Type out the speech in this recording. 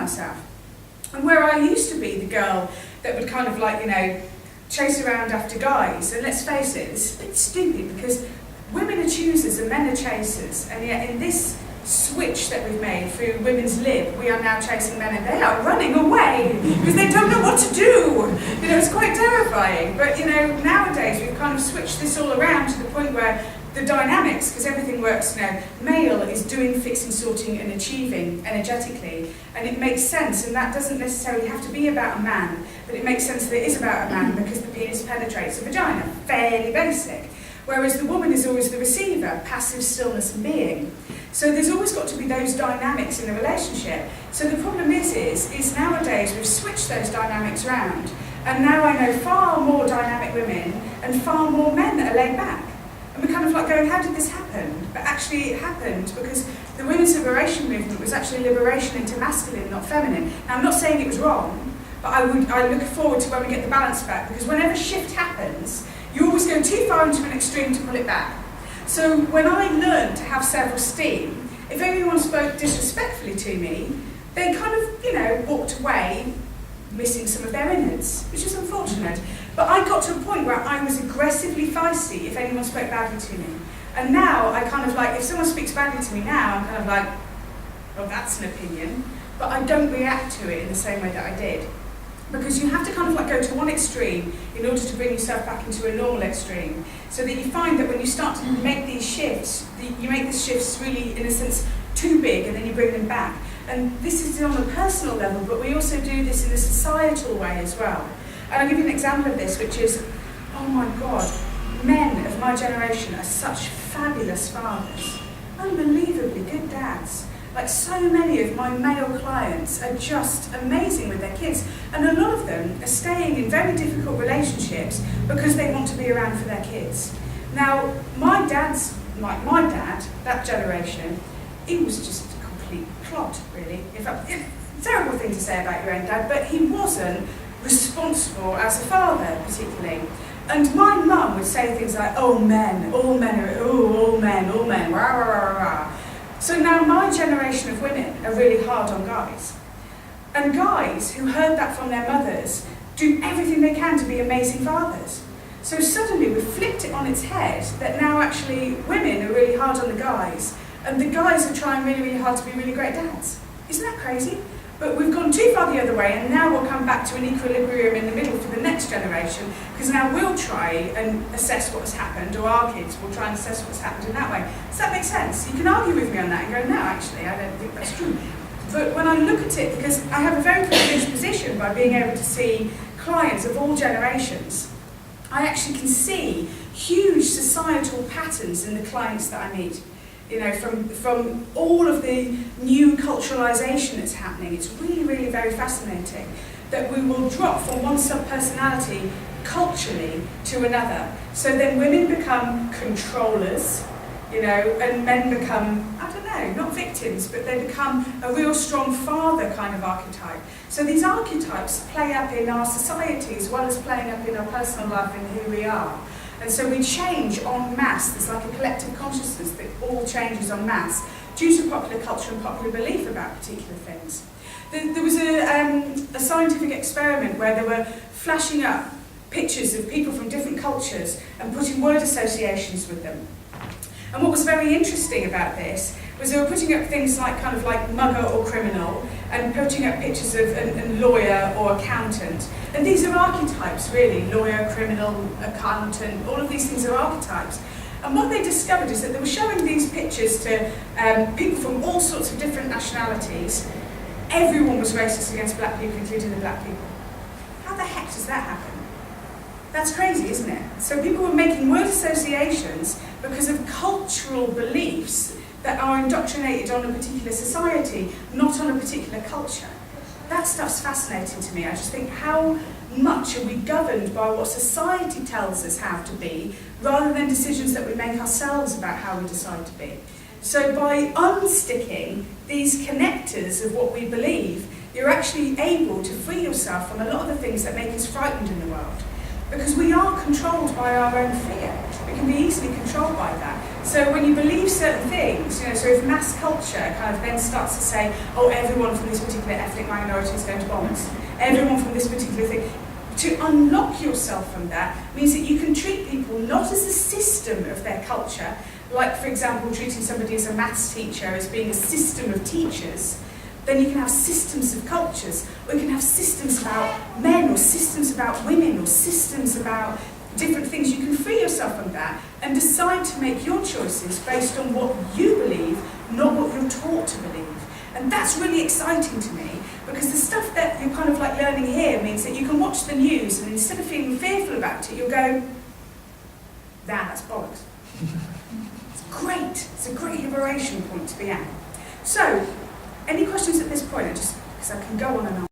myself. And where I used to be the girl that would kind of like, you know, chase around after guys, and let's face it, it's a bit stupid because women are choosers and men are chasers, and yet in this switch that we've made through women's lib, we are now chasing men and they are running away because they don't know what to do. You know, it's quite terrifying. But you know, nowadays we've kind of switched this all around to the point where the dynamics, because everything works, you know, male is doing, fixing, sorting and achieving energetically, and it makes sense, and that doesn't necessarily have to be about a man, but it makes sense that it is about a man because the penis penetrates the vagina, fairly basic. Whereas the woman is always the receiver, passive stillness and being. So there's always got to be those dynamics in a relationship. So the problem is nowadays we've switched those dynamics around, and now I know far more dynamic women and far more men that are laid back. And we're kind of like going, how did this happen? But actually it happened because the women's liberation movement was actually liberation into masculine, not feminine. Now I'm not saying it was wrong, but I look forward to when we get the balance back, because whenever shift happens, you always go too far into an extreme to pull it back. So when I learned to have self-esteem, if anyone spoke disrespectfully to me, they kind of, you know, walked away missing some of their innards, which is unfortunate. But I got to a point where I was aggressively feisty if anyone spoke badly to me. And now I kind of like, if someone speaks badly to me now, I'm kind of like, well, that's an opinion. But I don't react to it in the same way that I did. Because you have to kind of like go to one extreme in order to bring yourself back into a normal extreme. So that you find that when you start to make these shifts, you make the shifts really, in a sense, too big, and then you bring them back. And this is on a personal level, but we also do this in a societal way as well. And I'll give you an example of this, which is, oh my God, men of my generation are such fabulous fathers, unbelievably good dads. Like so many of my male clients are just amazing with their kids, and a lot of them are staying in very difficult relationships because they want to be around for their kids. Now, my dad's, like my dad, that generation, he was just a complete clod, really. In fact, terrible thing to say about your own dad, but he wasn't responsible as a father, particularly. And my mum would say things like, oh, men, all men are, oh, all men, rah, rah, rah, rah. So now my generation of women are really hard on guys. And guys who heard that from their mothers do everything they can to be amazing fathers. So suddenly we've flipped it on its head that now actually women are really hard on the guys, and the guys are trying really, really hard to be really great dads. Isn't that crazy? But we've gone too far the other way, and now we'll come back to an equilibrium in the middle for the next generation, because now we'll try and assess what has happened, or our kids will try and assess what's happened in that way. Does that make sense? You can argue with me on that and go, no, actually, I don't think that's true. But when I look at it, because I have a very privileged position by being able to see clients of all generations, I actually can see huge societal patterns in the clients that I meet. You know, from all of the new culturalisation that's happening, it's really, really very fascinating that we will drop from one sub-personality culturally to another. So then women become controllers, you know, and men become, I don't know, not victims, but they become a real strong father kind of archetype. So these archetypes play up in our society as well as playing up in our personal life and who we are. And so we change en masse. There's like a collective consciousness that all changes en masse due to popular culture and popular belief about particular things. There was a scientific experiment where they were flashing up pictures of people from different cultures and putting word associations with them. And what was very interesting about this was they were putting up things like kind of like mugger or criminal, and putting up pictures of a lawyer or accountant. And these are archetypes, really. Lawyer, criminal, accountant, all of these things are archetypes. And what they discovered is that they were showing these pictures to people from all sorts of different nationalities. Everyone was racist against black people, including the black people. How the heck does that happen? That's crazy, isn't it? So people were making word associations because of cultural beliefs that are indoctrinated on a particular society, not on a particular culture. That stuff's fascinating to me. I just think, how much are we governed by what society tells us how to be, rather than decisions that we make ourselves about how we decide to be. So by unsticking these connectors of what we believe, you're actually able to free yourself from a lot of the things that make us frightened in the world. Because we are controlled by our own fear. We can be easily controlled by that. So when you believe certain things, so if mass culture kind of then starts to say, oh, everyone from this particular ethnic minority is going to bomb us, everyone from this particular thing, to unlock yourself from that means that you can treat people not as a system of their culture, like, for example, treating somebody as a maths teacher as being a system of teachers. Then you can have systems of cultures, or you can have systems about men, or systems about women, or systems about different things. You can free yourself from that and decide to make your choices based on what you believe, not what you're taught to believe. And that's really exciting to me, because the stuff that you're kind of like learning here means that you can watch the news and instead of feeling fearful about it, you'll go, nah, that's bollocks. It's great. It's a great liberation point to be at. So, any questions at this point? Just because I can go on and on.